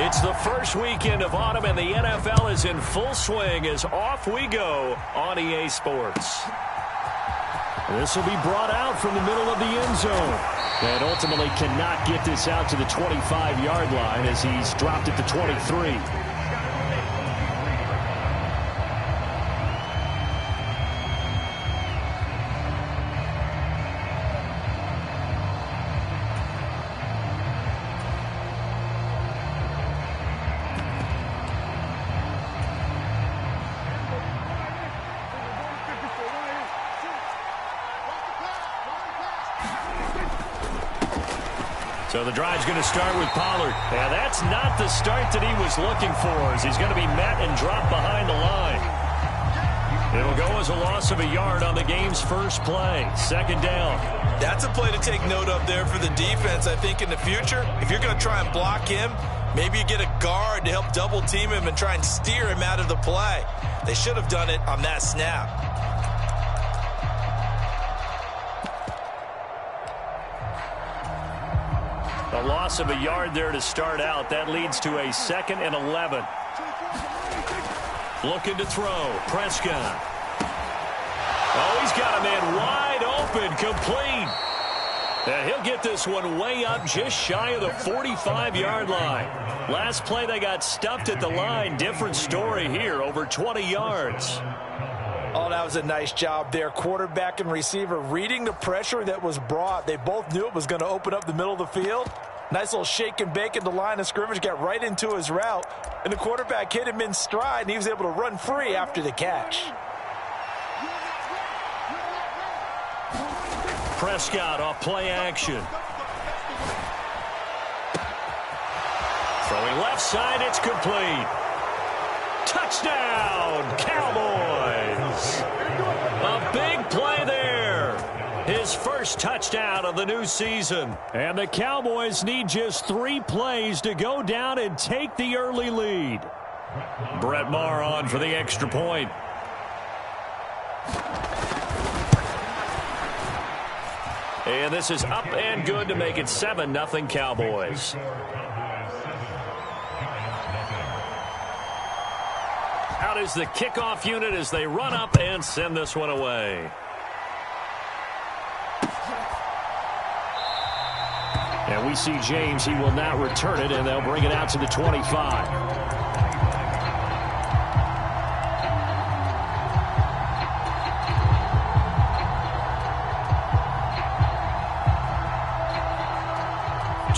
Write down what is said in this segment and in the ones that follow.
It's the first weekend of autumn, and the NFL is in full swing as off we go on EA Sports. This will be brought out from the middle of the end zone. And ultimately cannot get this out to the 25-yard line as he's dropped it to 23. So the drive's going to start with Pollard. Yeah, that's not the start that he was looking for, as he's going to be met and dropped behind the line. It'll go as a loss of a yard on the game's first play. Second down. That's a play to take note of there for the defense, I think, in the future. If you're going to try and block him, maybe you get a guard to help double team him and try and steer him out of the play. They should have done it on that snap. A loss of a yard there to start out. That leads to a 2nd and 11. Looking to throw. Prescott. Oh, he's got a man wide open. Complete. And he'll get this one way up just shy of the 45-yard line. Last play they got stuffed at the line. Different story here. Over 20 yards. Oh, that was a nice job there. Quarterback and receiver reading the pressure that was brought. They both knew it was going to open up the middle of the field. Nice little shake and bake in the line of scrimmage. Got right into his route. And the quarterback hit him in stride, and he was able to run free after the catch. Prescott off play action. Throwing left side, it's complete. Touchdown, Cowboys. A big play there. His first touchdown of the new season. And the Cowboys need just 3 plays to go down and take the early lead. Brett Maher on for the extra point. And this is up and good to make it 7-0 Cowboys. Out is the kickoff unit as they run up and send this one away. And we see James. He will not return it, and they'll bring it out to the 25.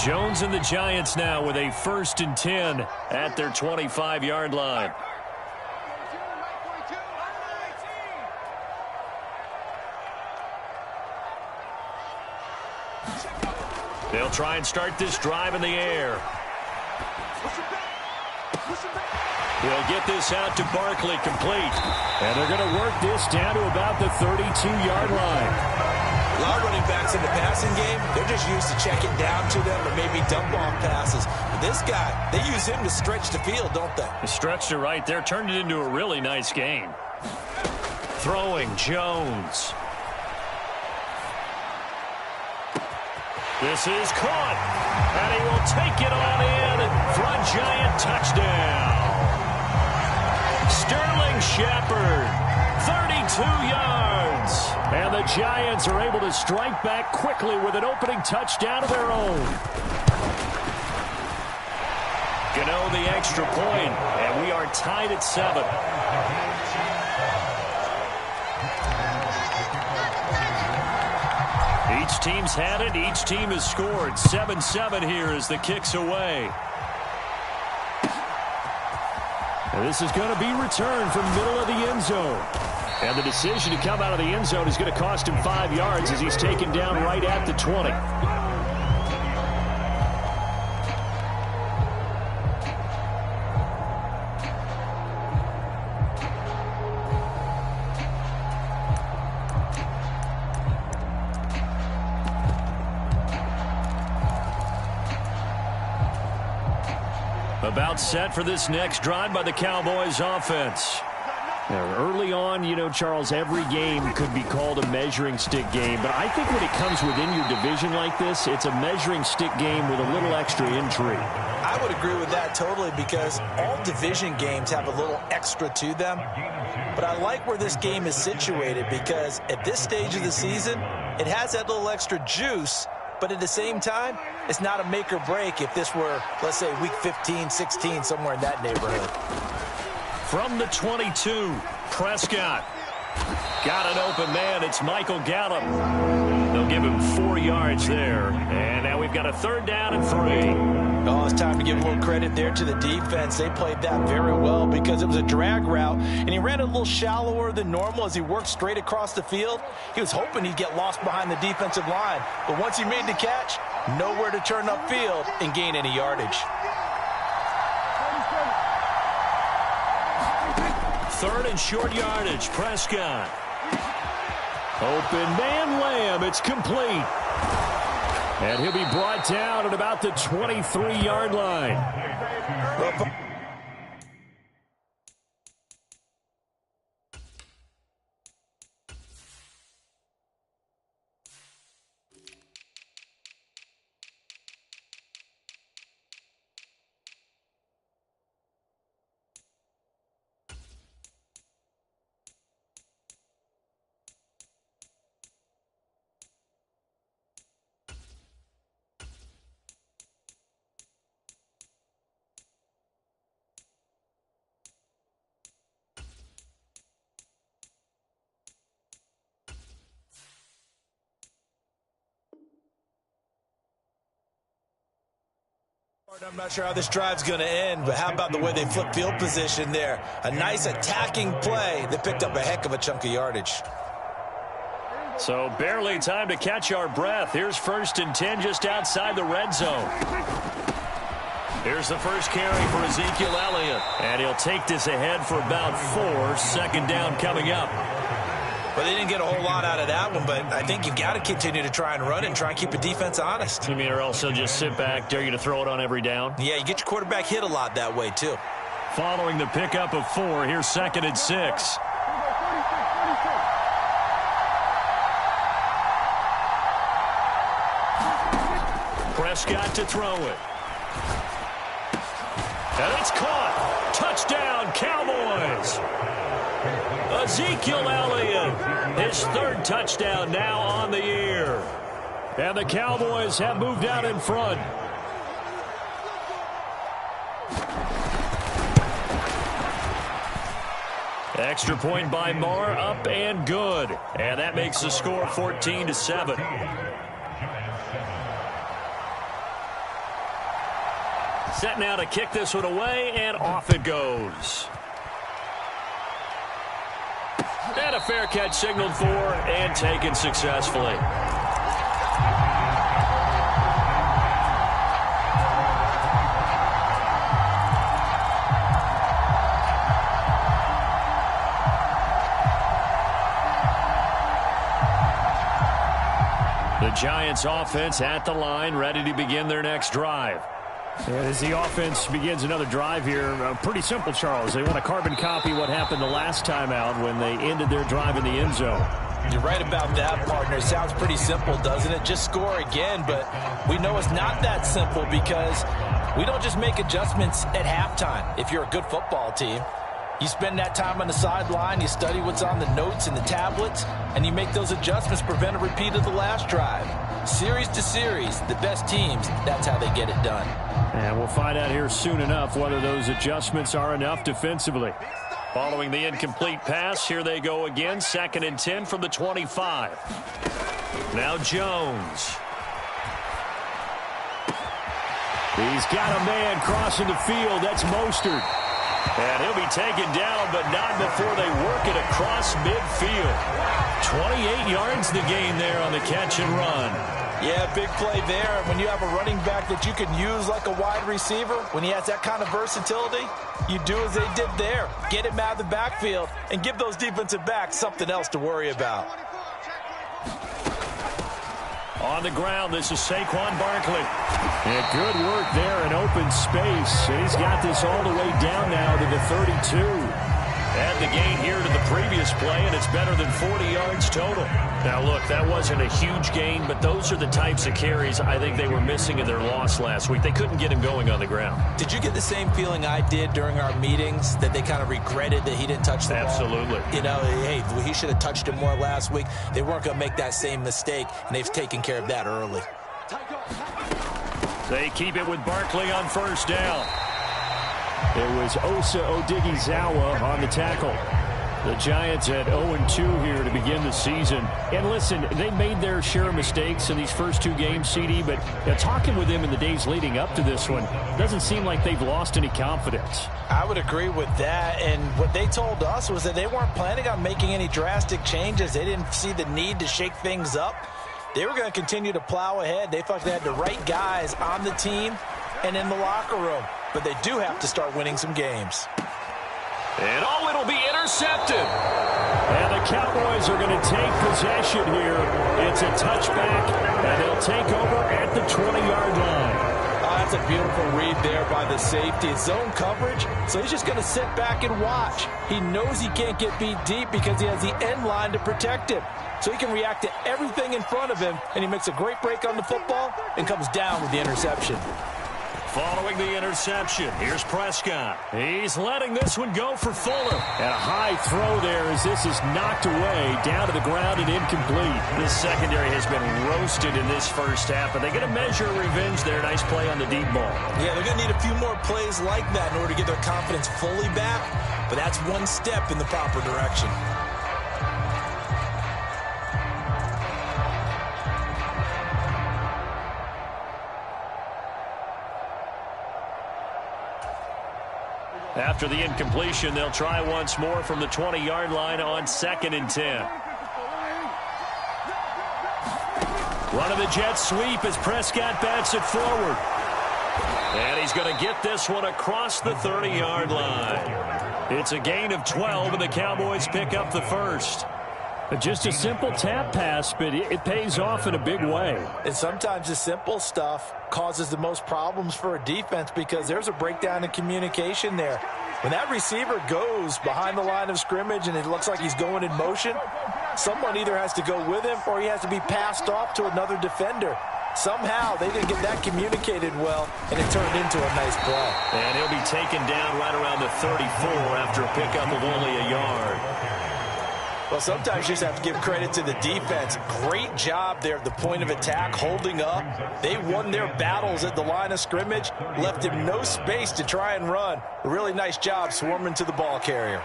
Jones and the Giants now with a 1st and 10 at their 25-yard line. They'll try and start this drive in the air. He'll get this out to Barkley, complete. And they're going to work this down to about the 32-yard line. A lot of running backs in the passing game, they're just used to checking down to them or maybe dump off passes. But this guy, they use him to stretch the field, don't they? The stretch to right there turned it into a really nice game. Throwing, Jones. This is caught, and he will take it on in for a Giant touchdown. Sterling Shepard, 32 yards. And the Giants are able to strike back quickly with an opening touchdown of their own. Gano the extra point, and we are tied at 7. Each team's had it. Each team has scored. 7-7 here as the kick's away. And this is going to be returned from middle of the end zone. And the decision to come out of the end zone is going to cost him 5 yards as he's taken down right at the 20. About set for this next drive by the Cowboys offense. Early on, you know, Charles, every game could be called a measuring stick game. But I think when it comes within your division like this, it's a measuring stick game with a little extra intrigue. I would agree with that totally because all division games have a little extra to them. But I like where this game is situated because at this stage of the season, it has that little extra juice. But at the same time, it's not a make or break if this were, let's say, week 15, 16, somewhere in that neighborhood. From the 22, Prescott. Got an open man. It's Michael Gallup. They'll give him 4 yards there. And now we've got a 3rd down and 3. Oh, it's time to give a little credit there to the defense. They played that very well because it was a drag route, and he ran a little shallower than normal as he worked straight across the field. He was hoping he'd get lost behind the defensive line, but once he made the catch, nowhere to turn upfield and gain any yardage. 3rd and short yardage, Prescott. Open man, Lamb. It's complete. And he'll be brought down at about the 23-yard line. I'm not sure how this drive's going to end, but how about the way they flip field position there? A nice attacking play that picked up a heck of a chunk of yardage. So barely time to catch our breath. Here's 1st and 10 just outside the red zone. Here's the first carry for Ezekiel Elliott. And he'll take this ahead for about 4. 2nd down coming up. Well, they didn't get a whole lot out of that one, but I think you've got to continue to try and run and try and keep the defense honest. You mean or else they'll just sit back, dare you to throw it on every down? Yeah, you get your quarterback hit a lot that way, too. Following the pickup of 4, here's 2nd and 6. Prescott to throw it. And it's caught. Touchdown, Cowboys. Ezekiel Elliott, his 3rd touchdown now on the year. And the Cowboys have moved out in front. Extra point by Marr, up and good. And that makes the score 14-7. Set now to kick this one away, and off it goes. And a fair catch signaled for and taken successfully. The Giants offense at the line, ready to begin their next drive. And as the offense begins another drive here, pretty simple, Charles. They want to carbon copy what happened the last time out when they ended their drive in the end zone. You're right about that, partner. It sounds pretty simple, doesn't it? Just score again, but we know it's not that simple because we don't just make adjustments at halftime. If you're a good football team, you spend that time on the sideline, you study what's on the notes and the tablets, and you make those adjustments, prevent a repeat of the last drive. Series to series, the best teams, that's how they get it done. And we'll find out here soon enough whether those adjustments are enough defensively. Following the incomplete pass, here they go again. 2nd and 10 from the 25. Now Jones. He's got a man crossing the field. That's Mostert. And he'll be taken down, but not before they work it across midfield. 28 yards the gain there on the catch and run. Yeah, big play there. When you have a running back that you can use like a wide receiver, when he has that kind of versatility, you do as they did there. Get him out of the backfield and give those defensive backs something else to worry about. On the ground, this is Saquon Barkley. And good work there in open space. He's got this all the way down now to the 32. Add the gain here to the previous play, and it's better than 40 yards total. Now, look, that wasn't a huge gain, but those are the types of carries I think they were missing in their loss last week. They couldn't get him going on the ground. Did you get the same feeling I did during our meetings, that they kind of regretted that he didn't touch the ball? Absolutely. You know, hey, he should have touched it more last week. They weren't going to make that same mistake, and they've taken care of that early. They keep it with Barkley on first down. It was Osa Odighizuwa on the tackle. The Giants at 0-2 here to begin the season. And listen, they made their share of mistakes in these first two games, CD, but talking with them in the days leading up to this one, doesn't seem like they've lost any confidence. I would agree with that, and what they told us was that they weren't planning on making any drastic changes. They didn't see the need to shake things up. They were going to continue to plow ahead. They thought they had the right guys on the team and in the locker room, but they do have to start winning some games. And it'll be intercepted. And the Cowboys are going to take possession here. It's a touchback, and they'll take over at the 20-yard line. Oh, that's a beautiful read there by the safety. It's zone coverage, so he's just going to sit back and watch. He knows he can't get beat deep because he has the end line to protect him. So he can react to everything in front of him, and he makes a great break on the football and comes down with the interception. Following the interception, here's Prescott. He's letting this one go for Fuller. And a high throw there as this is knocked away, down to the ground and incomplete. This secondary has been roasted in this first half, but they're going to measure revenge there. Nice play on the deep ball. Yeah, they're going to need a few more plays like that in order to get their confidence fully back, but that's one step in the proper direction. After the incompletion, they'll try once more from the 20-yard line on 2nd and 10. Run of the jet sweep as Prescott bats it forward. And he's going to get this one across the 30-yard line. It's a gain of 12, and the Cowboys pick up the first. Just a simple tap pass, but it pays off in a big way. And sometimes the simple stuff causes the most problems for a defense because there's a breakdown in communication there. When that receiver goes behind the line of scrimmage and it looks like he's going in motion, someone either has to go with him or he has to be passed off to another defender. Somehow they didn't get that communicated well, and it turned into a nice play. And he'll be taken down right around the 34 after a pickup of only a yard. Well, sometimes you just have to give credit to the defense. Great job there at the point of attack, holding up. They won their battles at the line of scrimmage, left him no space to try and run. A really nice job swarming to the ball carrier.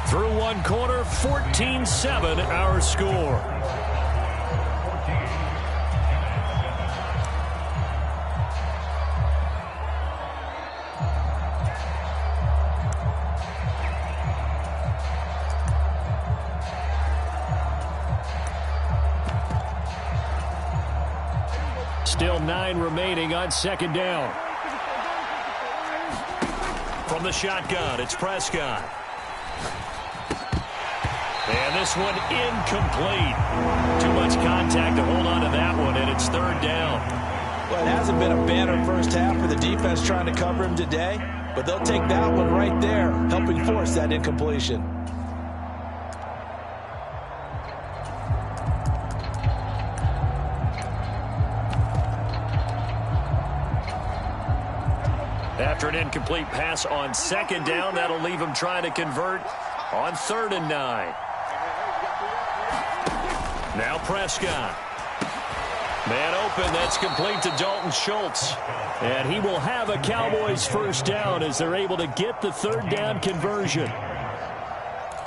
Through one quarter, 14-7 our score. Still 9 remaining on 2nd down. From the shotgun, it's Prescott. And this one incomplete. Too much contact to hold on to that one, and it's 3rd down. Well, it hasn't been a banner first half for the defense trying to cover him today, but they'll take that one right there, helping force that incompletion. After an incomplete pass on 2nd down, that'll leave him trying to convert on 3rd and 9. Now Prescott. Man open, that's complete to Dalton Schultz. And he will have a Cowboys first down as they're able to get the 3rd down conversion.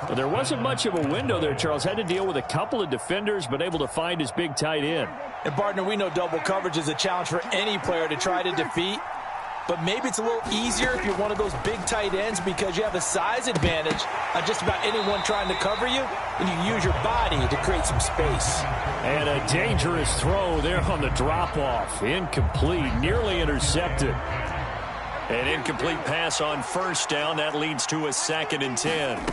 But there wasn't much of a window there, Charles. Had to deal with a couple of defenders, but able to find his big tight end. And, partner, we know double coverage is a challenge for any player to try to defeat. But maybe it's a little easier if you're one of those big tight ends because you have a size advantage on just about anyone trying to cover you, and you can use your body to create some space. And a dangerous throw there on the drop-off. Incomplete, nearly intercepted. An incomplete pass on 1st down. That leads to a 2nd and 10.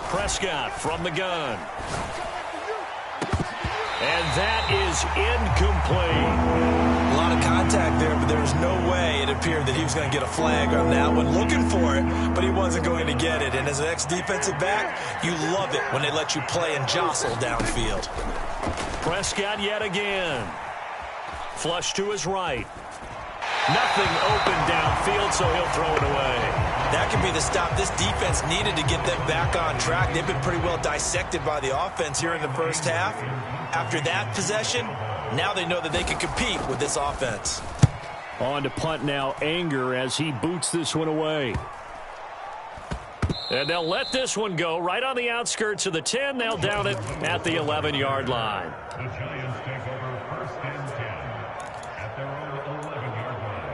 Prescott from the gun. And that is incomplete. A lot of contact contact there, but there was no way it appeared that he was going to get a flag on that one. Looking for it, but he wasn't going to get it. And as an ex-defensive back, you love it when they let you play and jostle downfield. Prescott yet again. Flush to his right. Nothing open downfield, so he'll throw it away. That could be the stop this defense needed to get them back on track. They've been pretty well dissected by the offense here in the first half. After that possession, now they know that they can compete with this offense. On to punt now, Anger, as he boots this one away. And they'll let this one go right on the outskirts of the 10. They'll down it at the 11-yard line. The Giants take over first and 10 at their own 11-yard line.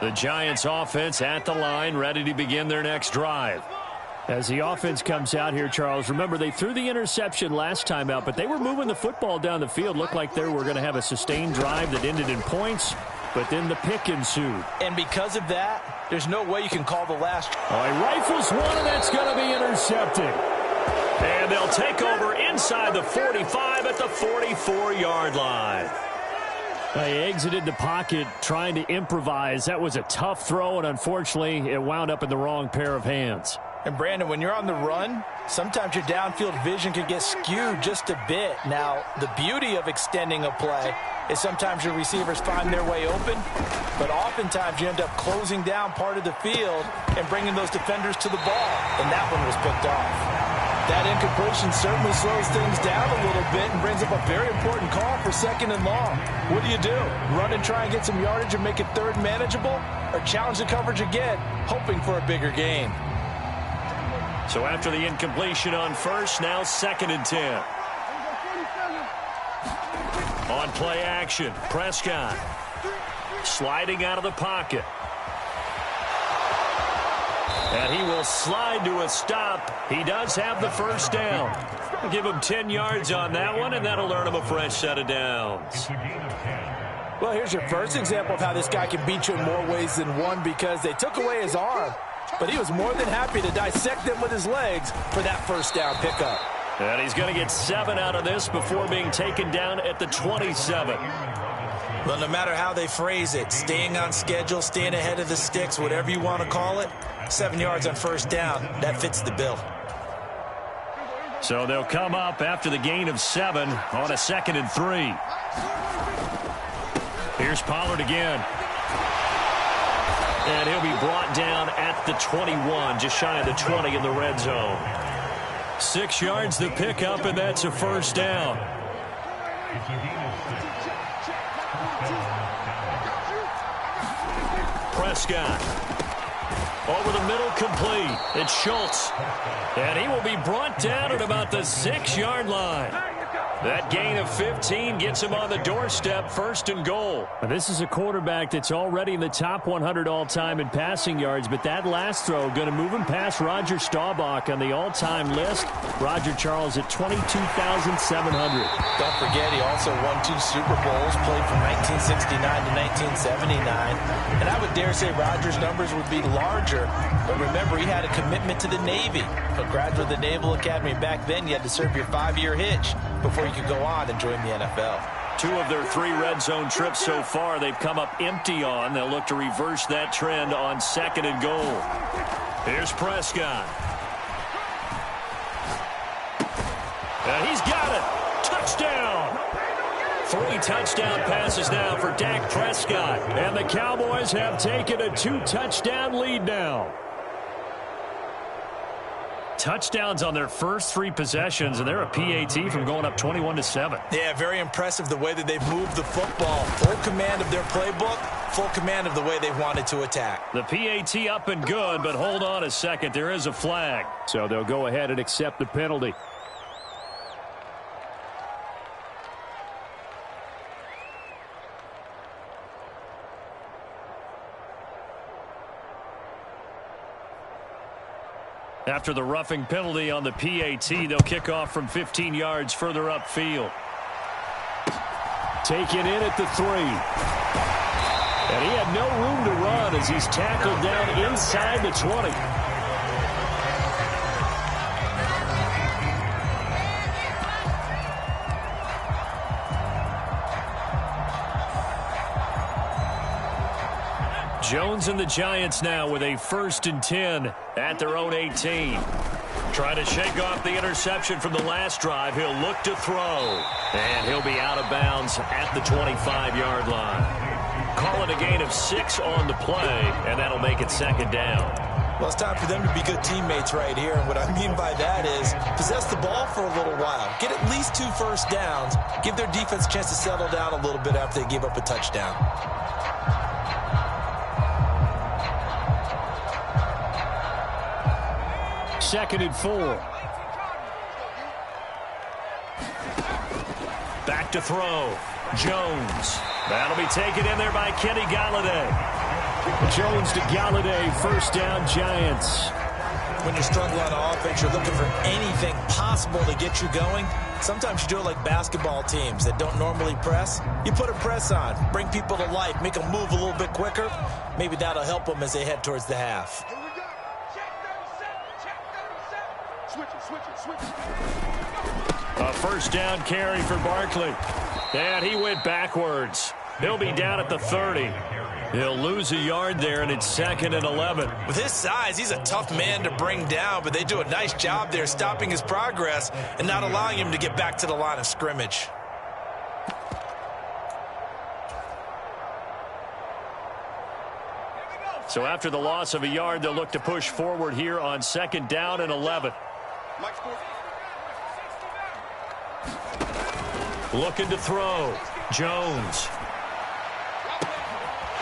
The Giants offense at the line, ready to begin their next drive. As the offense comes out here, Charles, remember they threw the interception last time out, but they were moving the football down the field. Looked like they were going to have a sustained drive that ended in points, but then the pick ensued. And because of that, there's no way you can call the last. Oh, he rifles one, and that's going to be intercepted. And they'll take over inside the 45 at the 44-yard line. They exited the pocket trying to improvise. That was a tough throw, and unfortunately, it wound up in the wrong pair of hands. And, Brandon, when you're on the run, sometimes your downfield vision can get skewed just a bit. Now, the beauty of extending a play is sometimes your receivers find their way open, but oftentimes you end up closing down part of the field and bringing those defenders to the ball, and that one was picked off. That incompletion certainly slows things down a little bit and brings up a very important call for second and long. What do? Run and try and get some yardage and make it third manageable, or challenge the coverage again, hoping for a bigger gain? So after the incompletion on first, now second and 10. On play action, Prescott sliding out of the pocket. And he will slide to a stop. He does have the first down. We'll give him 10 yards on that one, and that'll earn him a fresh set of downs. Well, here's your first example of how this guy can beat you in more ways than one, because they took away his arm, but he was more than happy to dissect them with his legs for that first down pickup. And he's going to get 7 out of this before being taken down at the 27. Well, no matter how they phrase it, staying on schedule, staying ahead of the sticks, whatever you want to call it, 7 yards on first down, that fits the bill. So they'll come up after the gain of 7 on a 2nd and 3. Here's Pollard again. And he'll be brought down at the 21, just shy of the 20 in the red zone. 6 yards the pickup, and that's a first down. Prescott. Over the middle, complete. It's Schultz. And he will be brought down at about the 6-yard line. That gain of 15 gets him on the doorstep, first and goal. This is a quarterback that's already in the top 100 all-time in passing yards, but that last throw going to move him past Roger Staubach on the all-time list. Roger Charles at 22,700. Don't forget, he also won 2 Super Bowls, played from 1969 to 1979. And I would dare say Roger's numbers would be larger, but remember, he had a commitment to the Navy. A graduate of the Naval Academy. Back then, you had to serve your 5-year hitch before you could go on and join the NFL. 2 of their 3 red zone trips so far, they've come up empty on. They'll look to reverse that trend on 2nd and goal. Here's Prescott. And he's got it. Touchdown. 3 touchdown passes now for Dak Prescott. And the Cowboys have taken a 2-touchdown lead now. Touchdowns on their first 3 possessions, and they're a PAT from going up 21-7. Yeah, very impressive the way that they've moved the football. Full command of their playbook, full command of the way they've wanted to attack. The PAT up and good, but hold on a second. There is a flag. So they'll go ahead and accept the penalty. After the roughing penalty on the PAT, they'll kick off from 15 yards further upfield. Taken in at the 3. And he had no room to run as he's tackled down inside the 20. Jones and the Giants now with a 1st and 10 at their own 18. Trying to shake off the interception from the last drive. He'll look to throw. And he'll be out of bounds at the 25-yard line. Call it a gain of 6 on the play, and that'll make it 2nd down. Well, it's time for them to be good teammates right here. And what I mean by that is possess the ball for a little while. Get at least 2 first downs. Give their defense a chance to settle down a little bit after they give up a touchdown. Second and 4. Back to throw. Jones. That'll be taken in there by Kenny Golladay. Jones to Golladay. 1st down, Giants. When you're struggling on offense, you're looking for anything possible to get you going. Sometimes you do it like basketball teams that don't normally press. You put a press on, bring people to life, make them move a little bit quicker. Maybe that'll help them as they head towards the half. A 1st down carry for Barkley. And he went backwards. He'll be down at the 30. He'll lose a yard there, and it's 2nd and 11. With his size, he's a tough man to bring down, but they do a nice job there stopping his progress and not allowing him to get back to the line of scrimmage. So after the loss of a yard, they'll look to push forward here on 2nd down and 11. Looking to throw. Jones.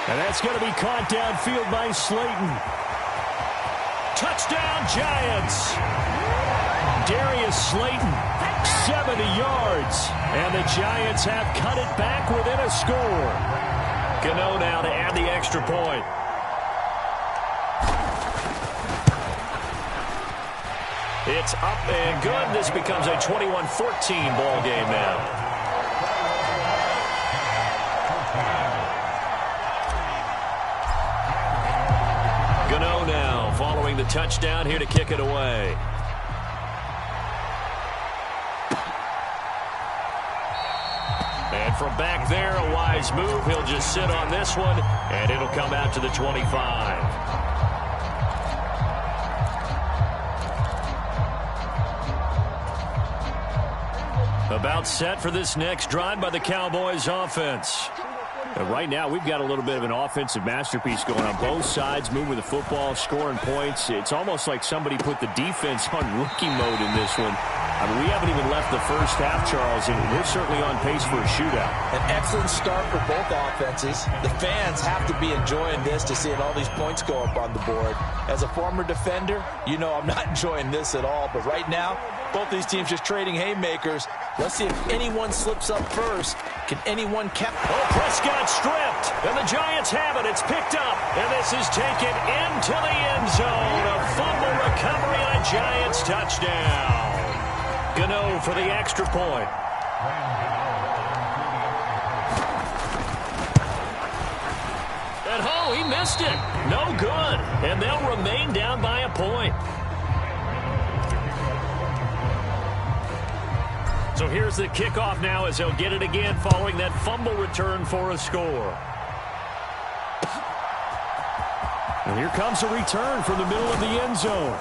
And that's going to be caught downfield by Slayton. Touchdown, Giants. Darius Slayton, 70 yards. And the Giants have cut it back within a score. Gano now to add the extra point. It's up and good. This becomes a 21-14 ball game now. Gano now following the touchdown here to kick it away. And from back there, a wise move. He'll just sit on this one, and it'll come out to the 25. About set for this next drive by the Cowboys offense. Right now, we've got a little bit of an offensive masterpiece going on both sides, moving the football, scoring points. It's almost like somebody put the defense on rookie mode in this one. I mean, we haven't even left the first half, Charles, and we're certainly on pace for a shootout. An excellent start for both offenses. The fans have to be enjoying this to seeing all these points go up on the board. As a former defender, you know I'm not enjoying this at all. But right now, both these teams just trading haymakers. Let's see if anyone slips up first. Can anyone catch? Oh, Prescott stripped, and the Giants have it. It's picked up, and this is taken into the end zone. A fumble recovery and a Giants touchdown. Gano for the extra point. And oh, he missed it. No good. And they'll remain down by a point. So here's the kickoff now as they'll get it again following that fumble return for a score. And here comes a return from the middle of the end zone.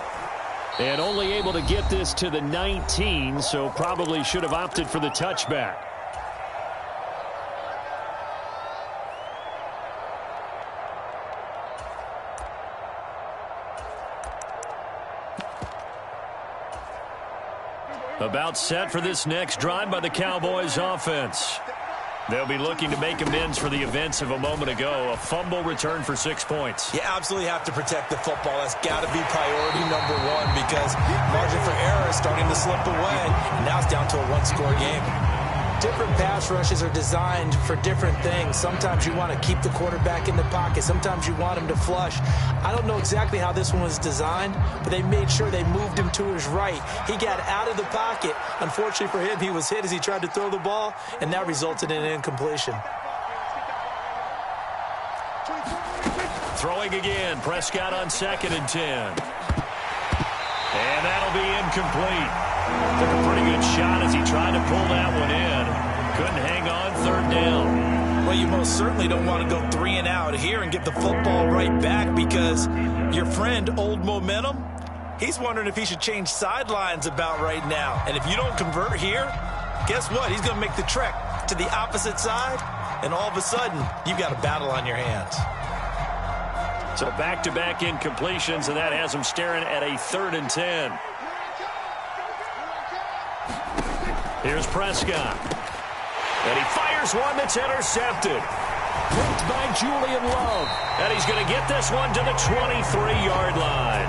And only able to get this to the 19, so probably should have opted for the touchback. About set for this next drive by the Cowboys offense. They'll be looking to make amends for the events of a moment ago. A fumble return for 6 points. You absolutely have to protect the football. That's got to be priority number one because margin for error is starting to slip away. And now it's down to a one-score game. Different pass rushes are designed for different things. Sometimes you want to keep the quarterback in the pocket. Sometimes you want him to flush. I don't know exactly how this one was designed, but they made sure they moved him to his right. He got out of the pocket. Unfortunately for him, he was hit as he tried to throw the ball, and that resulted in an incompletion. Throwing again, Prescott on 2nd and 10. And that'll be incomplete. Took a pretty good shot as he tried to pull that one in. Couldn't hang on 3rd down. Well, you most certainly don't want to go 3 and out here and get the football right back, because your friend, Old Momentum, he's wondering if he should change sidelines about right now. And if you don't convert here, guess what? He's going to make the trek to the opposite side, and all of a sudden, you've got a battle on your hands. So back-to-back incompletions, and that has him staring at a 3rd and 10. Here's Prescott. And he fires one that's intercepted. Picked by Julian Love. And he's going to get this one to the 23-yard line.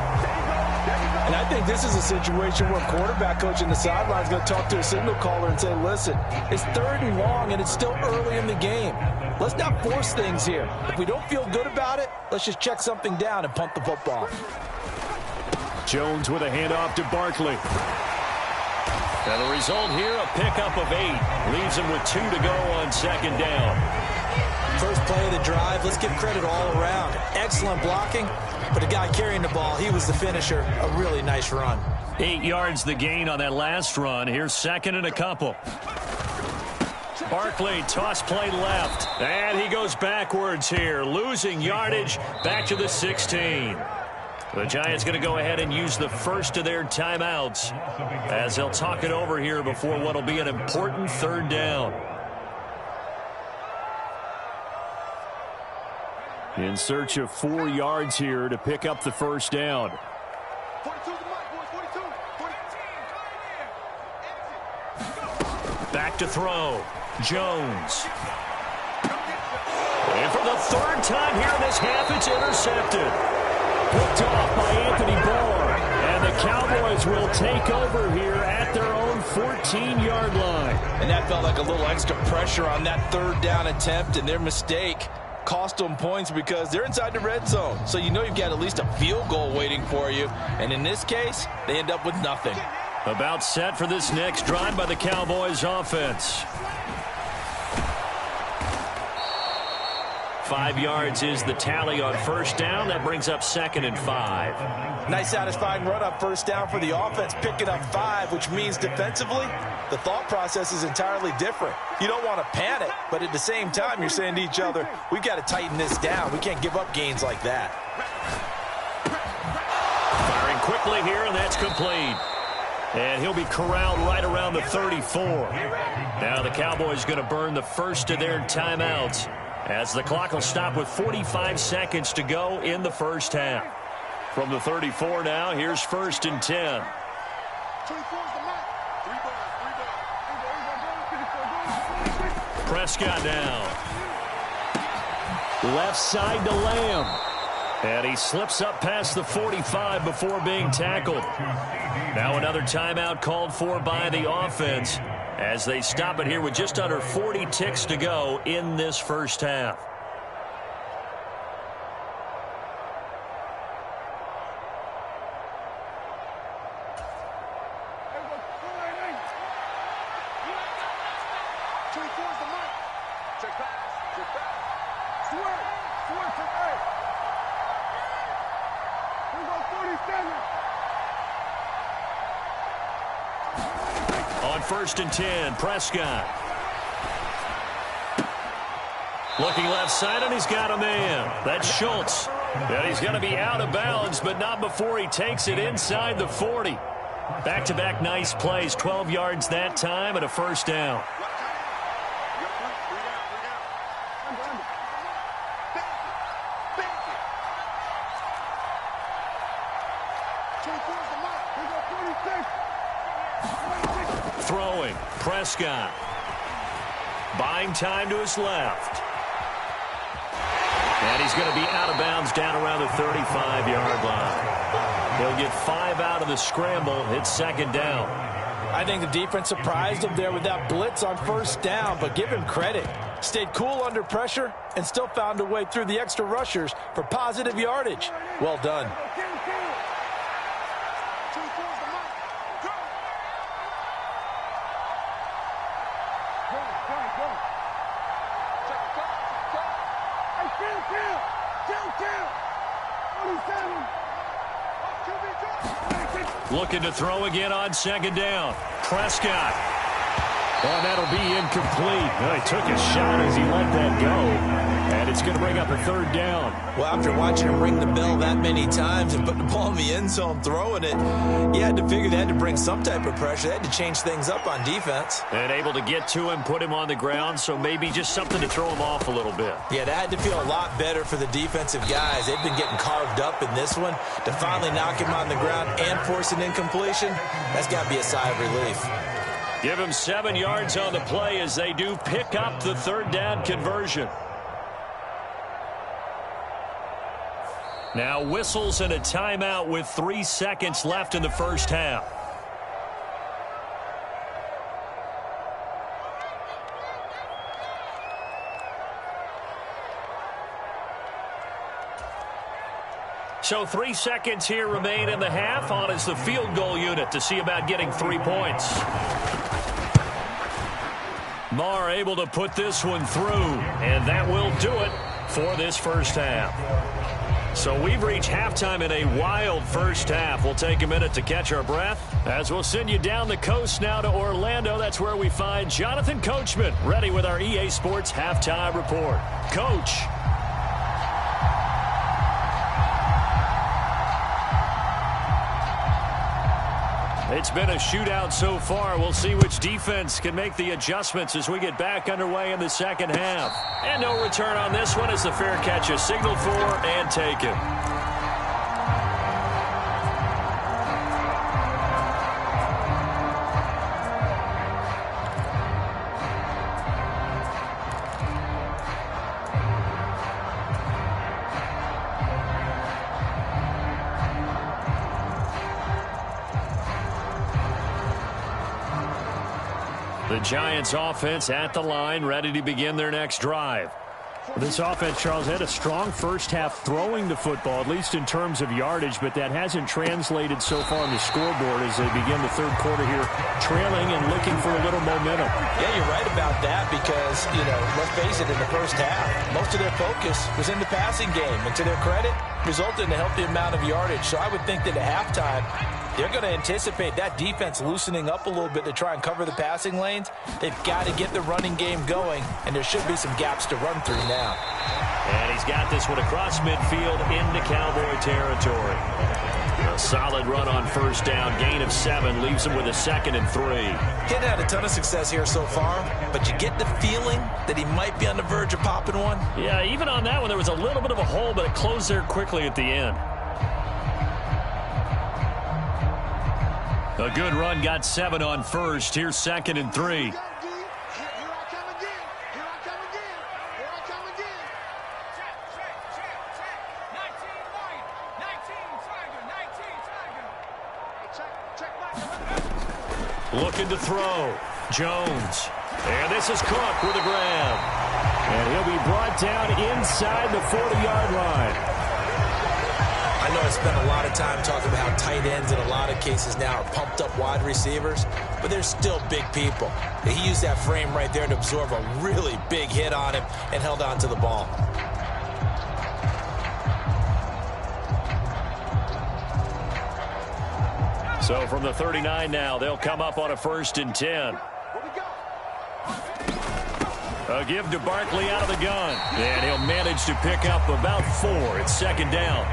And I think this is a situation where quarterback coach in the sideline is going to talk to a signal caller and say, listen, it's 3rd and long and it's still early in the game. Let's not force things here. If we don't feel good about it, let's just check something down and punt the football. Jones with a handoff to Barkley. And the result here, a pickup of 8. Leaves him with 2 to go on 2nd down. First play of the drive, let's give credit all around. Excellent blocking, but the guy carrying the ball, he was the finisher. A really nice run. 8 yards the gain on that last run. Here's 2nd and a couple. Barkley, toss play left. And he goes backwards here, losing yardage back to the 16. The Giants going to go ahead and use the first of their timeouts as they'll talk it over here before what will be an important 3rd down. In search of 4 yards here to pick up the first down. Back to throw. Jones. And for the 3rd time here in this half, it's intercepted. Picked off by Anthony Barr. And the Cowboys will take over here at their own 14-yard line. And that felt like a little extra pressure on that 3rd down attempt, and their mistake cost them points because they're inside the red zone. So you know you've got at least a field goal waiting for you. And in this case, they end up with nothing. About set for this next drive by the Cowboys offense. 5 yards is the tally on first down. That brings up 2nd and 5. Nice satisfying run on first down for the offense, picking up 5, which means defensively, the thought process is entirely different. You don't want to panic, but at the same time, you're saying to each other, we've got to tighten this down. We can't give up gains like that. Firing quickly here, and that's complete. And he'll be corralled right around the 34. Now the Cowboys going to burn the first of their timeouts, as the clock will stop with 45 seconds to go in the first half. From the 34 now, here's 1st and 10. Prescott now. Left side to Lamb. And he slips up past the 45 before being tackled. Now another timeout called for by the offense as they stop it here with just under 40 ticks to go in this first half. On 1st and 10, Prescott. Looking left side, and he's got a man. That's Schultz. And he's going to be out of bounds, but not before he takes it inside the 40. Back-to-back nice plays, 12 yards that time, and a first down. Throwing, Prescott. Buying time to his left. And he's going to be out of bounds down around the 35-yard line. He'll get 5 out of the scramble. It's 2nd down. I think the defense surprised him there with that blitz on first down, but give him credit. Stayed cool under pressure and still found a way through the extra rushers for positive yardage. Well done. Looking to throw again on 2nd down. Prescott. Oh, that'll be incomplete. Well, he took a shot as he let that go. And it's going to bring up a third down. Well, after watching him ring the bell that many times and put the ball in the end zone, throwing it, you had to figure they had to bring some type of pressure. They had to change things up on defense. And able to get to him, put him on the ground, so maybe just something to throw him off a little bit. Yeah, that had to feel a lot better for the defensive guys. They've been getting carved up in this one. To finally knock him on the ground and force an incompletion, that's got to be a sigh of relief. Give him 7 yards on the play as they do pick up the third down conversion. Now whistles and a timeout with 3 seconds left in the first half. So 3 seconds here remain in the half. On is the field goal unit to see about getting 3 points. Maher able to put this one through, and that will do it for this first half. So we've reached halftime in a wild first half. We'll take a minute to catch our breath as we'll send you down the coast now to Orlando. That's where we find Jonathan Coachman ready with our EA Sports Halftime Report. Coach. It's been a shootout so far. We'll see which defense can make the adjustments as we get back underway in the second half. And no return on this one as the fair catch is signaled for and taken. The Giants offense at the line, ready to begin their next drive. This offense, Charles, had a strong first half throwing the football, at least in terms of yardage, but that hasn't translated so far on the scoreboard as they begin the third quarter here, trailing and looking for a little momentum. Yeah, you're right about that because, let's face it, in the first half, most of their focus was in the passing game. And to their credit, resulted in a healthy amount of yardage. So I would think that at halftime, they're going to anticipate that defense loosening up a little bit to try and cover the passing lanes. They've got to get the running game going, and there should be some gaps to run through now. And he's got this one across midfield into Cowboy territory. A solid run on first down, gain of 7, leaves him with a 2nd and 3. He's had a ton of success here so far, but you get the feeling that he might be on the verge of popping one. Yeah, even on that one, there was a little bit of a hole, but it closed there quickly at the end. A good run, got 7 on first. Here's 2nd and 3. Looking to throw. Jones. And this is Cook with a grab. And he'll be brought down inside the 40-yard line. I know I spent a lot of time talking about how tight ends in a lot of cases now are pumped up wide receivers, but they're still big people. He used that frame right there to absorb a really big hit on him and held on to the ball. So from the 39 now, they'll come up on a 1st and 10. A give to Barkley out of the gun. And he'll manage to pick up about 4. It's 2nd down.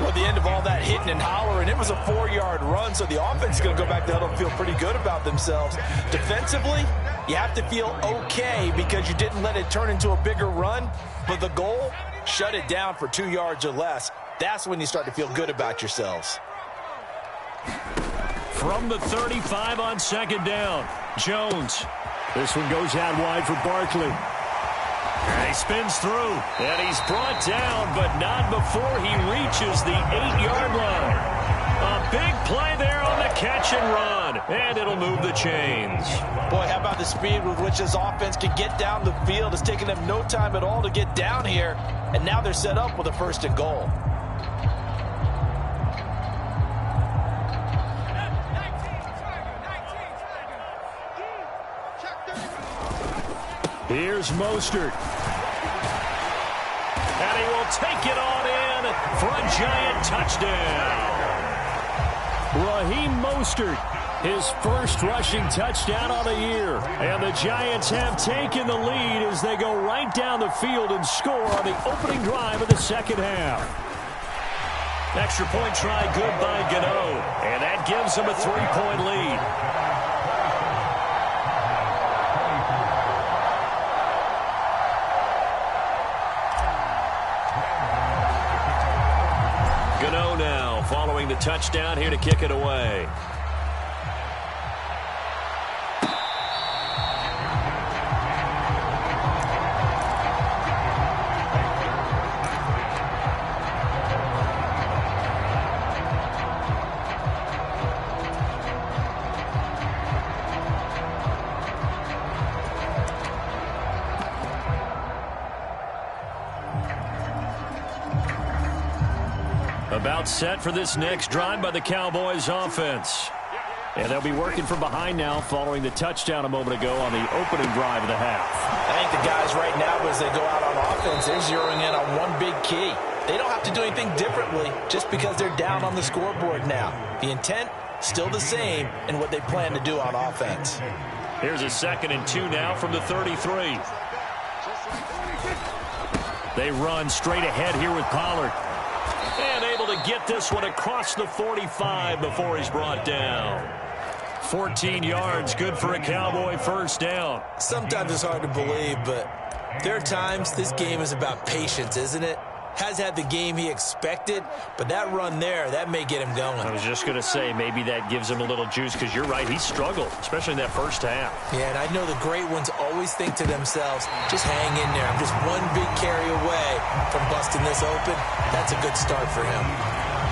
Well, at the end of all that hitting and hollering, it was a 4-yard run, so the offense is going to go back to huddle and feel pretty good about themselves. Defensively, you have to feel okay because you didn't let it turn into a bigger run, but the goal, shut it down for 2 yards or less. That's when you start to feel good about yourselves. From the 35 on 2nd down, Jones. This one goes out wide for Barkley. And he spins through, and he's brought down, but not before he reaches the 8-yard line. A big play there on the catch and run, and it'll move the chains. Boy, how about the speed with which this offense can get down the field? It's taken them no time at all to get down here, and now they're set up with a 1st and goal. Here's Mostert. And he will take it on in for a giant touchdown. Raheem Mostert His first rushing touchdown on the year. And the Giants have taken the lead as they go right down the field and score on the opening drive of the second half. Extra point try good by Gano. And that gives them a 3-point lead. Gano now following the touchdown here to kick it away. About set for this next drive by the Cowboys offense. And they'll be working from behind now following the touchdown a moment ago on the opening drive of the half. I think the guys right now, as they go out on offense, they're zeroing in on one big key. They don't have to do anything differently just because they're down on the scoreboard now. The intent, still the same in what they plan to do on offense. Here's a 2nd and 2 now from the 33. They run straight ahead here with Pollard. And able to get this one across the 45 before he's brought down. 14 yards, good for a Cowboy first down. Sometimes it's hard to believe, but there are times this game is about patience, isn't it? Has had the game he expected, but that run there, that may get him going. I was just going to say, maybe that gives him a little juice, because you're right, he struggled, especially in that first half. Yeah, and I know the great ones always think to themselves, just hang in there. I'm just one big carry away from busting this open. That's a good start for him.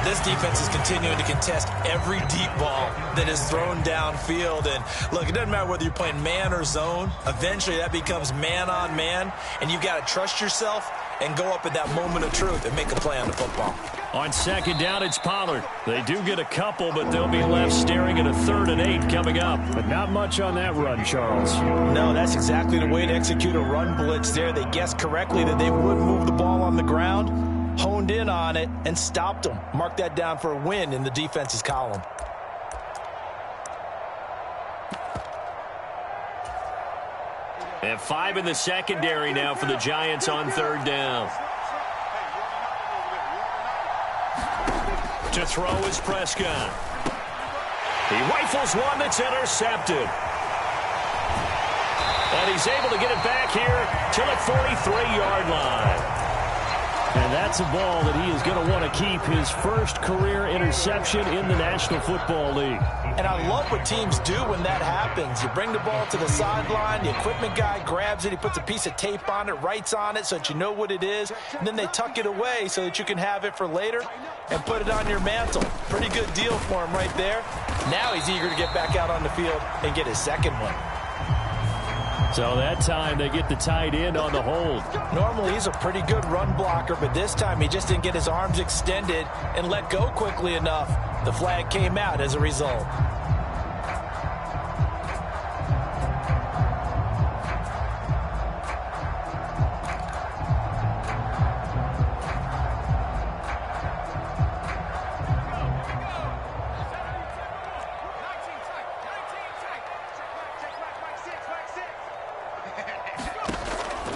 This defense is continuing to contest every deep ball that is thrown downfield. And look, it doesn't matter whether you're playing man or zone. Eventually, that becomes man on man, and you've got to trust yourself and go up at that moment of truth and make a play on the football. On 2nd down, it's Pollard. They do get a couple, but they'll be left staring at a 3rd and 8 coming up. But not much on that run, Charles. No, that's exactly the way to execute a run blitz there. They guessed correctly that they would move the ball on the ground, honed in on it, and stopped them. Mark that down for a win in the defense's column. And 5 in the secondary now for the Giants on 3rd down. To throw is Prescott. He rifles one that's intercepted. And he's able to get it back here to the 43-yard line. And that's a ball that he is going to want to keep, his first career interception in the National Football League. And I love what teams do when that happens. You bring the ball to the sideline, the equipment guy grabs it, he puts a piece of tape on it, writes on it so that you know what it is, and then they tuck it away so that you can have it for later and put it on your mantle. Pretty good deal for him right there. Now he's eager to get back out on the field and get his second one. So that time they get the tight end on the hold. Normally he's a pretty good run blocker, but this time he just didn't get his arms extended and let go quickly enough. The flag came out as a result.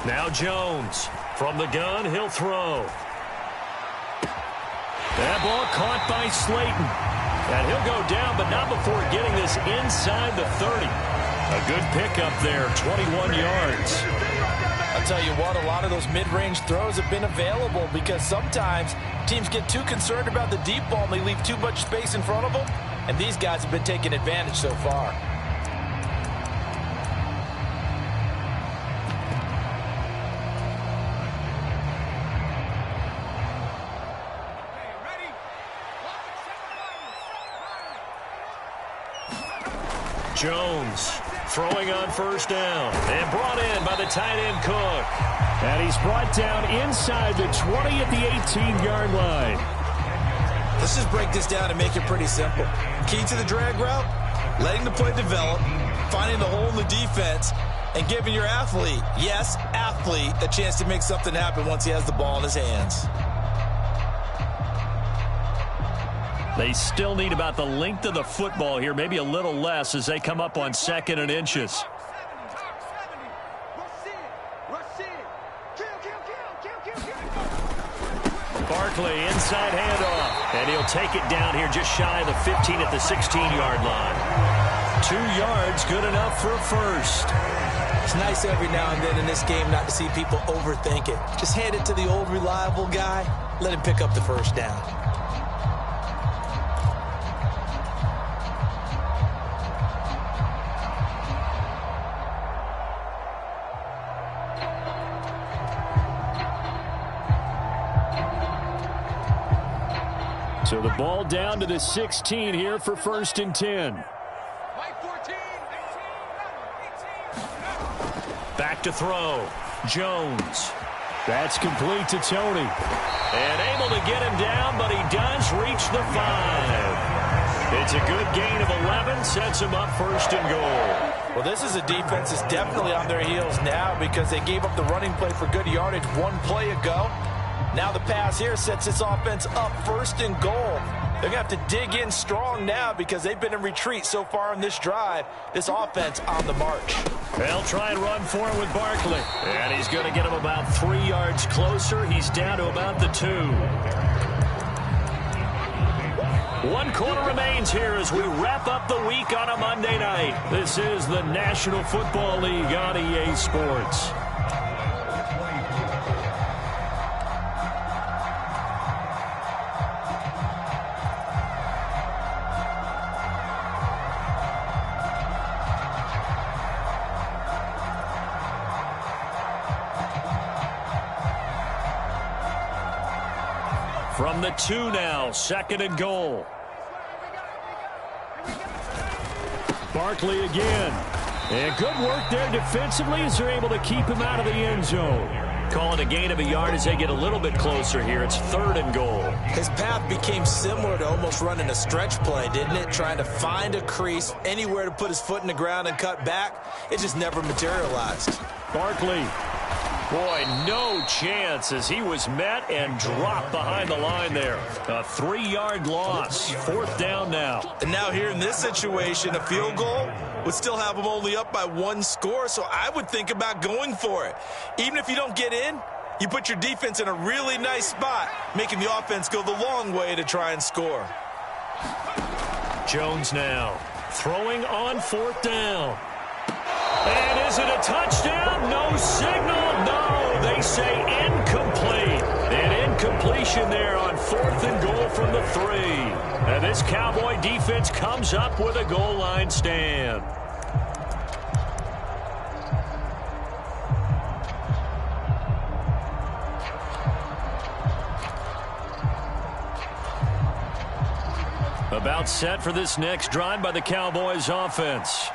Now Jones. From the gun, he'll throw. That ball caught by Slayton. And he'll go down, but not before getting this inside the 30. A good pickup there, 21 yards. I'll tell you what, a lot of those mid-range throws have been available because sometimes teams get too concerned about the deep ball and they leave too much space in front of them. And these guys have been taking advantage so far. Jones throwing on first down and brought in by the tight end Cook. And he's brought down inside the 20 at the 18-yard line. Let's just break this down and make it pretty simple. Key to the drag route, letting the play develop, finding the hole in the defense, and giving your athlete, yes, athlete, a chance to make something happen once he has the ball in his hands. They still need about the length of the football here, maybe a little less as they come up on 2nd and inches. Barkley, inside handoff, and he'll take it down here just shy of the 15 at the 16-yard line. 2 yards, good enough for a first. It's nice every now and then in this game not to see people overthink it. Just hand it to the old reliable guy, let him pick up the first down. So the ball down to the 16 here for 1st and 10. Back to throw. Jones. That's complete to Tony. And able to get him down, but he does reach the 5. It's a good gain of 11, sets him up 1st and goal. Well, this is a defense that's definitely on their heels now because they gave up the running play for good yardage 1 play ago. Now the pass here sets this offense up 1st and goal. They're going to have to dig in strong now because they've been in retreat so far in this drive. This offense on the march. They'll try and run for it with Barkley. And he's going to get him about 3 yards closer. He's down to about the 2. 1 quarter remains here as we wrap up the week on a Monday night. This is the National Football League on EA Sports. From the 2 now, 2nd and goal. Barkley again. And good work there defensively as they're able to keep him out of the end zone. Call it a gain of a yard as they get a little bit closer here. It's 3rd and goal. His path became similar to almost running a stretch play, didn't it? Trying to find a crease, anywhere to put his foot in the ground and cut back. It just never materialized. Barkley. Boy, no chance as he was met and dropped behind the line there. A 3-yard loss. 4th down now. And now here in this situation, a field goal would still have them only up by 1 score, so I would think about going for it. Even if you don't get in, you put your defense in a really nice spot, making the offense go the long way to try and score. Jones now throwing on 4th down. And is it a touchdown? No signal. No, they say incomplete. An incompletion there on 4th and goal from the 3. And this Cowboy defense comes up with a goal line stand. About set for this next drive by the Cowboys offense.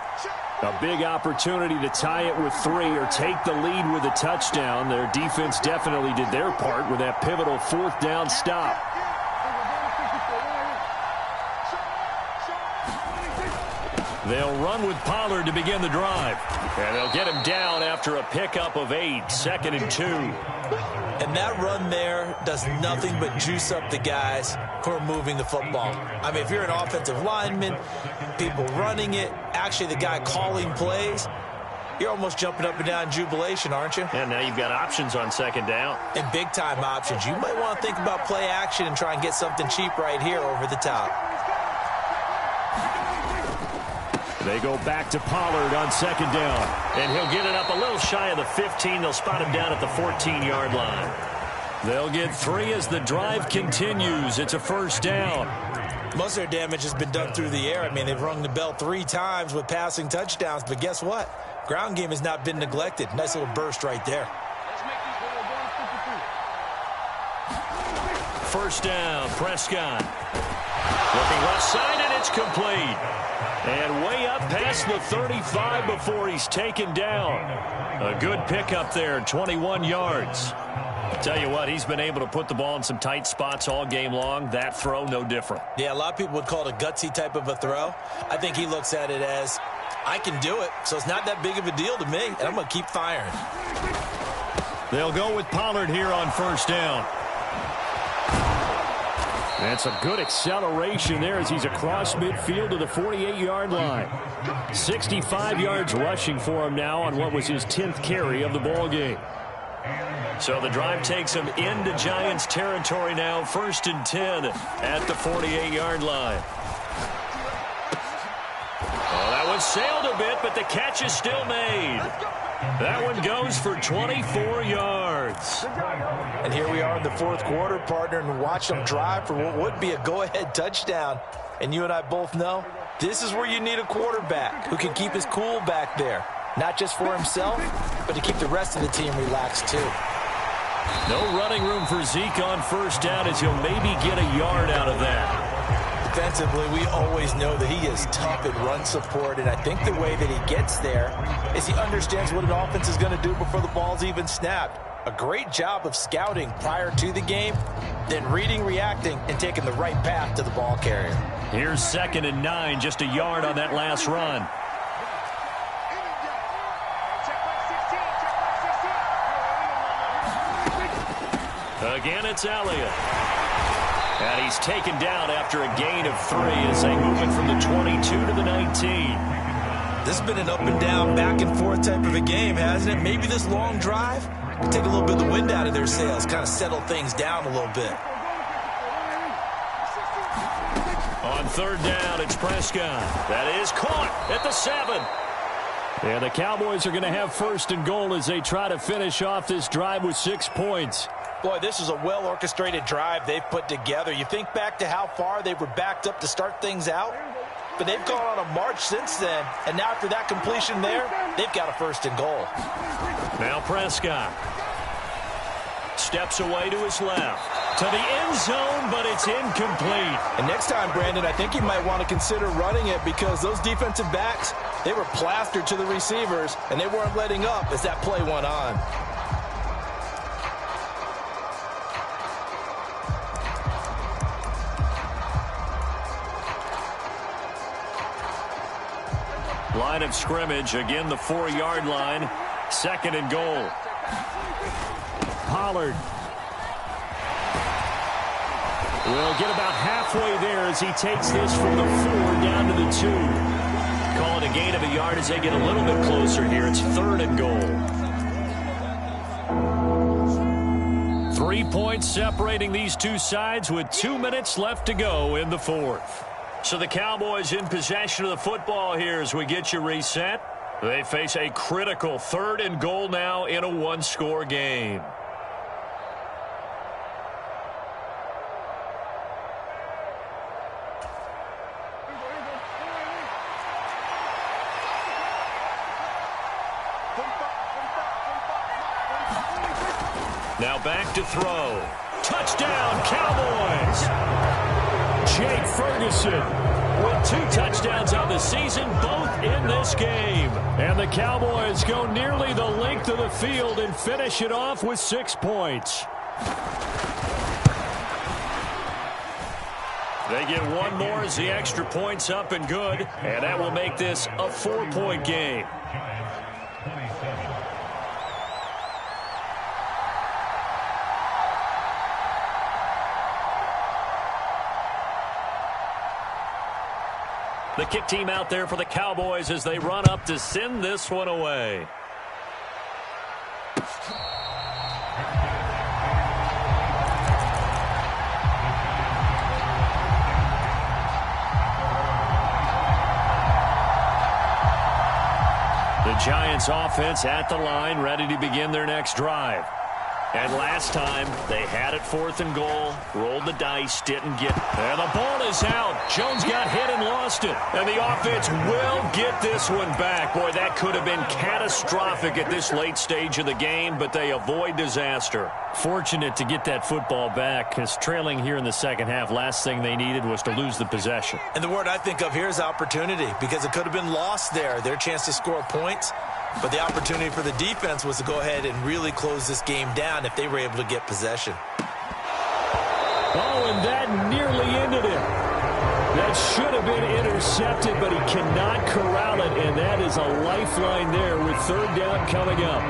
A big opportunity to tie it with 3 or take the lead with a touchdown. Their defense definitely did their part with that pivotal 4th down stop. They'll run with Pollard to begin the drive. And they'll get him down after a pickup of 8, 2nd and 2. And that run there does nothing but juice up the guys who are moving the football. I mean, if you're an offensive lineman, people running it, actually the guy calling plays, you're almost jumping up and down in jubilation, aren't you? And now you've got options on 2nd down. And big-time options. You might want to think about play action and try and get something cheap right here over the top. They go back to Pollard on 2nd down. And he'll get it up a little shy of the 15. They'll spot him down at the 14-yard line. They'll get 3 as the drive continues. It's a 1st down. Most of their damage has been done through the air. I mean, they've rung the bell 3 times with passing touchdowns. But guess what? Ground game has not been neglected. Nice little burst right there. 1st down, Prescott. Looking left side, and it's complete. And way up past the 35 before he's taken down. A good pickup there, 21 yards. Tell you what, he's been able to put the ball in some tight spots all game long. That throw, no different. Yeah, a lot of people would call it a gutsy type of a throw. I think he looks at it as, I can do it, so it's not that big of a deal to me, and I'm going to keep firing. They'll go with Pollard here on 1st down. And some good acceleration there as he's across midfield to the 48-yard line. 65 yards rushing for him now on what was his 10th carry of the ball game. So the drive takes him into Giants territory now, 1st and 10 at the 48-yard line. Oh, that one sailed a bit, but the catch is still made. That one goes for 24 yards. And here we are in the 4th quarter, partner, and watch them drive for what would be a go-ahead touchdown. And you and I both know this is where you need a quarterback who can keep his cool back there. Not just for himself, but to keep the rest of the team relaxed too. No running room for Zeke on 1st down as he'll maybe get a yard out of that. Defensively, we always know that he is tough in run support, and I think the way that he gets there is he understands what an offense is going to do before the ball's even snapped. A great job of scouting prior to the game, then reading, reacting, and taking the right path to the ball carrier. Here's 2nd and 9, just a yard on that last run. Again, it's Elliott. And he's taken down after a gain of 3 as they move it from the 22 to the 19. This has been an up and down, back and forth type of a game, hasn't it? Maybe this long drive can take a little bit of the wind out of their sails, kind of settle things down a little bit. On 3rd down, it's Prescott. That is caught at the 7. And the Cowboys are going to have 1st and goal as they try to finish off this drive with 6 points. Boy, this is a well-orchestrated drive they've put together. You think back to how far they were backed up to start things out, but they've gone on a march since then, and now after that completion there, they've got a 1st and goal. Now Prescott steps away to his left, to the end zone, but it's incomplete. And next time, Brandon, I think you might want to consider running it because those defensive backs, they were plastered to the receivers, and they weren't letting up as that play went on. Line of scrimmage, again the 4-yard line, 2nd and goal. Pollard will get about halfway there as he takes this from the 4 down to the 2. Call it a gain of a yard as they get a little bit closer here. It's 3rd and goal. 3 points separating these two sides with 2 minutes left to go in the 4th. So the Cowboys in possession of the football here as we get you reset. They face a critical 3rd and goal now in a 1-score game. Now back to throw. Touchdown, Cowboys! Jake Ferguson with 2 touchdowns on the season, both in this game. And the Cowboys go nearly the length of the field and finish it off with 6 points. They get one more as the extra point's up and good, and that will make this a 4-point game. The kick team out there for the Cowboys as they run up to send this one away. The Giants offense at the line, ready to begin their next drive. And last time, they had it 4th and goal, rolled the dice, didn't get it. And the ball is out. Jones got hit and lost it. And the offense will get this one back. Boy, that could have been catastrophic at this late stage of the game, but they avoid disaster. Fortunate to get that football back, because trailing here in the second half, last thing they needed was to lose the possession. And the word I think of here is opportunity, because it could have been lost there, their chance to score points. But the opportunity for the defense was to go ahead and really close this game down if they were able to get possession. Oh, and that nearly ended it. That should have been intercepted, but he cannot corral it, and that is a lifeline there with 3rd down coming up.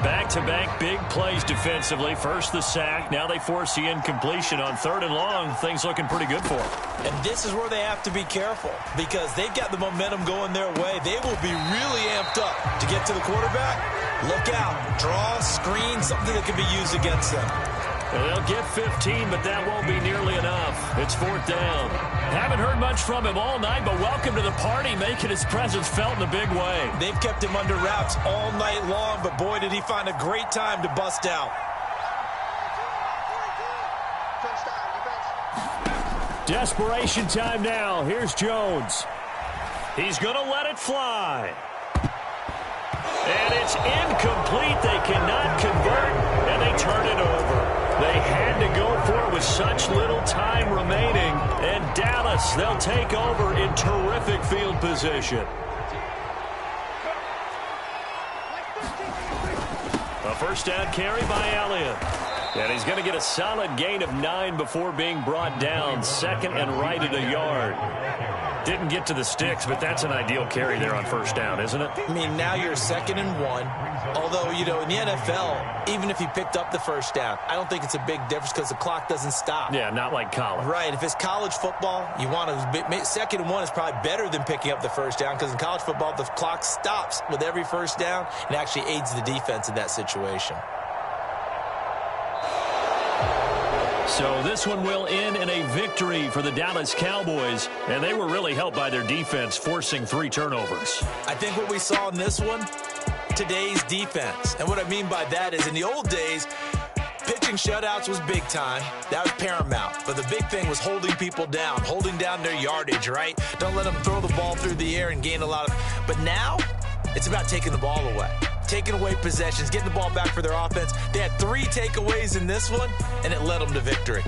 Back-to-back big plays defensively. First the sack. Now they force the incompletion on 3rd and long. Things looking pretty good for them. And this is where they have to be careful because they've got the momentum going their way. They will be really amped up to get to the quarterback. Look out. Draw, screen, something that can be used against them. Well, they'll get 15, but that won't be nearly enough. It's 4th down. Haven't heard much from him all night, but welcome to the party, making his presence felt in a big way. They've kept him under wraps all night long, but boy, did he find a great time to bust out. Desperation time now. Here's Jones. He's going to let it fly. And it's incomplete. They cannot convert, and they turn it over. They had to go for it with such little time remaining. And Dallas, they'll take over in terrific field position. A first down carry by Elliott. And he's going to get a solid gain of 9 before being brought down. 2nd and right at a yard. Didn't get to the sticks, but that's an ideal carry there on first down, isn't it? I mean, now you're 2nd and 1. Although, you know, in the NFL, even if he picked up the first down, I don't think it's a big difference because the clock doesn't stop. Yeah, not like college. Right. If it's college football, you want to 2nd and 1 is probably better than picking up the first down because in college football, the clock stops with every first down and actually aids the defense in that situation. So this one will end in a victory for the Dallas Cowboys, and they were really helped by their defense forcing 3 turnovers. I think what we saw in this one, today's defense. And what I mean by that is in the old days, pitching shutouts was big time. That was paramount. But the big thing was holding people down, holding down their yardage, right? Don't let them throw the ball through the air and gain a lot of... But now, it's about taking the ball away. Taking away possessions, getting the ball back for their offense. They had 3 takeaways in this one, and it led them to victory.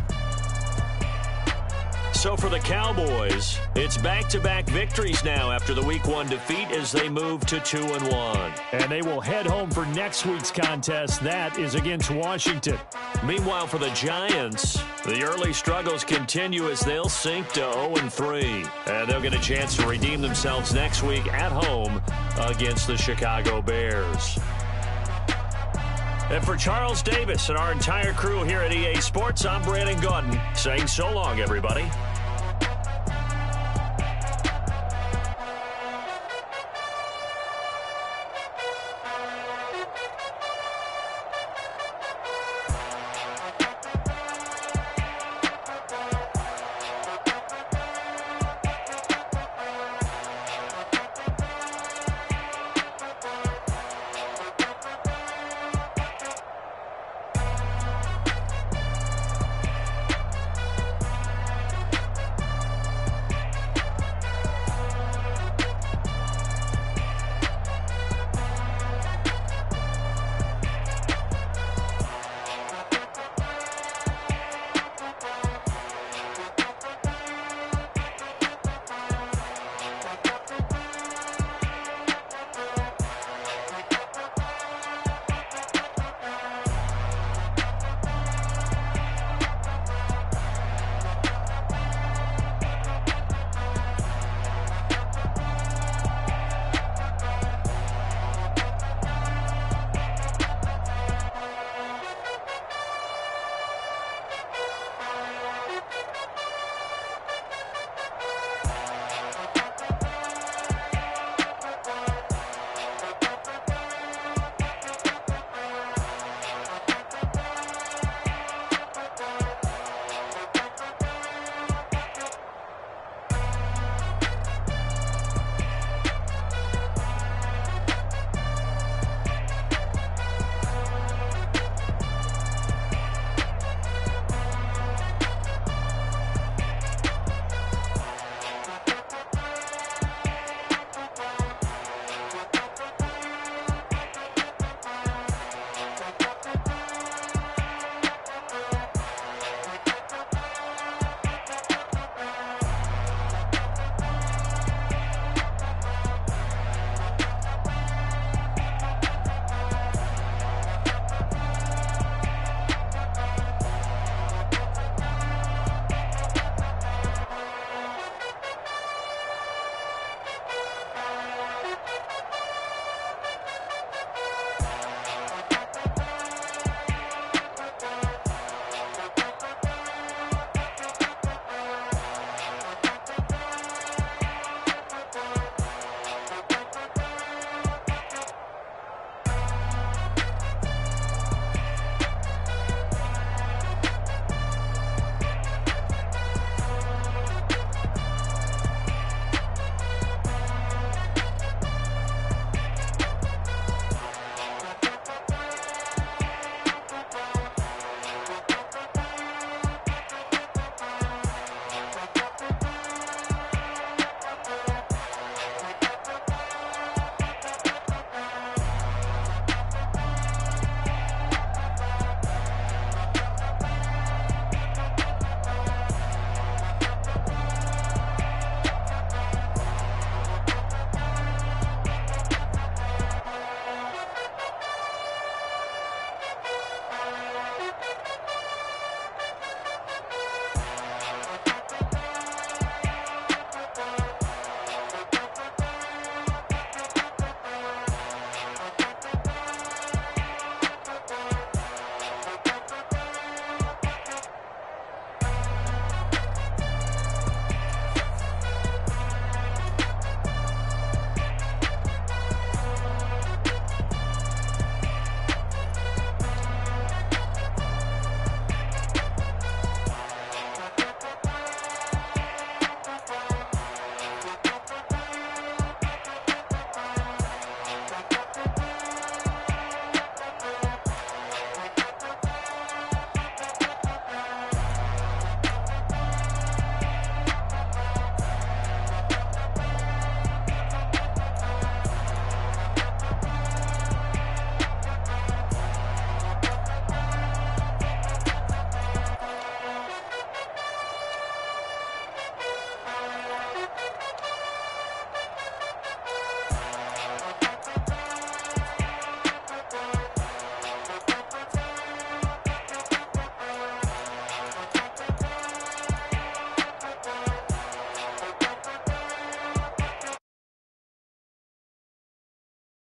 So for the Cowboys, it's back-to-back victories now after the Week 1 defeat as they move to 2-1. And they will head home for next week's contest. That is against Washington. Meanwhile, for the Giants, the early struggles continue as they'll sink to 0-3. And they'll get a chance to redeem themselves next week at home against the Chicago Bears. And for Charles Davis and our entire crew here at EA Sports, I'm Brandon Gaudin saying so long, everybody.